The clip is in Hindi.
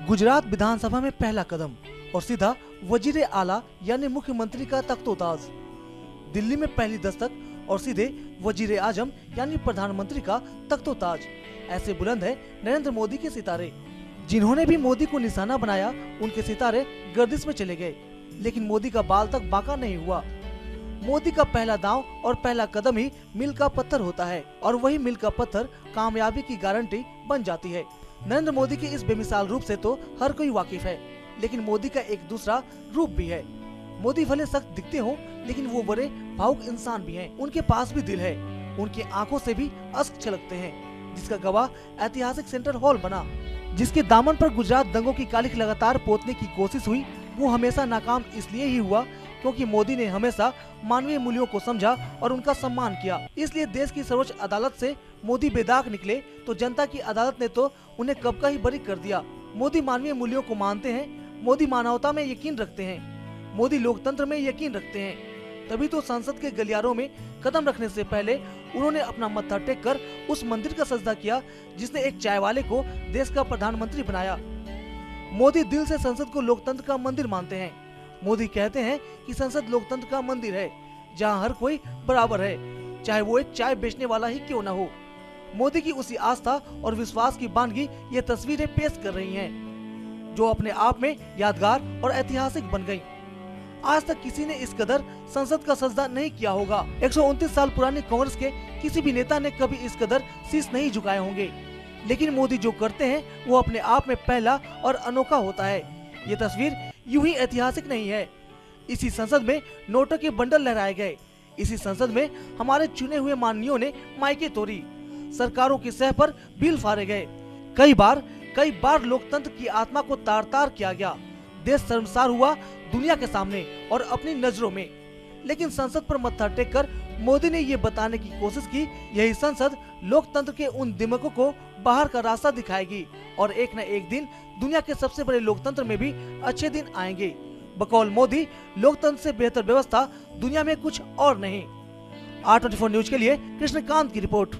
गुजरात विधानसभा में पहला कदम और सीधा वजीर आला यानी मुख्यमंत्री का तख्तोताज। दिल्ली में पहली दस्तक और सीधे वजीर आजम यानी प्रधानमंत्री का तख्तोताज। ऐसे बुलंद है नरेंद्र मोदी के सितारे। जिन्होंने भी मोदी को निशाना बनाया उनके सितारे गर्दिश में चले गए, लेकिन मोदी का बाल तक बांका नहीं हुआ। मोदी का पहला दांव और पहला कदम ही मील का पत्थर होता है और वही मील का पत्थर कामयाबी की गारंटी बन जाती है। नरेंद्र मोदी के इस बेमिसाल रूप से तो हर कोई वाकिफ है, लेकिन मोदी का एक दूसरा रूप भी है। मोदी भले सख्त दिखते हो, लेकिन वो बड़े भावुक इंसान भी हैं। उनके पास भी दिल है, उनकी आंखों से भी अश्क छलकते हैं, जिसका गवाह ऐतिहासिक सेंट्रल हॉल बना। जिसके दामन पर गुजरात दंगों की कालिख लगातार पोतने की कोशिश हुई, वो हमेशा नाकाम इसलिए ही हुआ क्योंकि मोदी ने हमेशा मानवीय मूल्यों को समझा और उनका सम्मान किया। इसलिए देश की सर्वोच्च अदालत से मोदी बेदाग निकले तो जनता की अदालत ने तो उन्हें कब का ही बरी कर दिया। मोदी मानवीय मूल्यों को मानते हैं, मोदी मानवता में यकीन रखते हैं, मोदी लोकतंत्र में यकीन रखते हैं। तभी तो संसद के गलियारों में कदम रखने से पहले उन्होंने अपना मत्था टेक कर उस मंदिर का सजदा किया जिसने एक चाय वाले को देश का प्रधानमंत्री बनाया। मोदी दिल से संसद को लोकतंत्र का मंदिर मानते हैं। मोदी कहते हैं कि संसद लोकतंत्र का मंदिर है, जहां हर कोई बराबर है, चाहे वो एक चाय बेचने वाला ही क्यों न हो। मोदी की उसी आस्था और विश्वास की बानगी ये तस्वीरें पेश कर रही हैं, जो अपने आप में यादगार और ऐतिहासिक बन गयी। आज तक किसी ने इस कदर संसद का सजदा नहीं किया होगा। 129 साल पुरानी कांग्रेस के किसी भी नेता ने कभी इस कदर शीश नहीं झुकाए होंगे, लेकिन मोदी जो करते हैं वो अपने आप में पहला और अनोखा होता है। ये तस्वीर यूं ही ऐतिहासिक नहीं है। इसी संसद में नोटों के बंडल लहराए गए, इसी संसद में हमारे चुने हुए माननीयों ने माइके तोड़ी, सरकारों की सह पर बिल फाड़े गए। कई बार लोकतंत्र की आत्मा को तार तार किया गया। देश शर्मसार हुआ दुनिया के सामने और अपनी नजरों में, लेकिन संसद पर मत्था टेक कर मोदी ने ये बताने की कोशिश की, यही संसद लोकतंत्र के उन दिमकों को बाहर का रास्ता दिखाएगी और एक न एक दिन दुनिया के सबसे बड़े लोकतंत्र में भी अच्छे दिन आएंगे। बकौल मोदी, लोकतंत्र से बेहतर व्यवस्था दुनिया में कुछ और नहीं। R24 न्यूज के लिए कृष्णकांत की रिपोर्ट।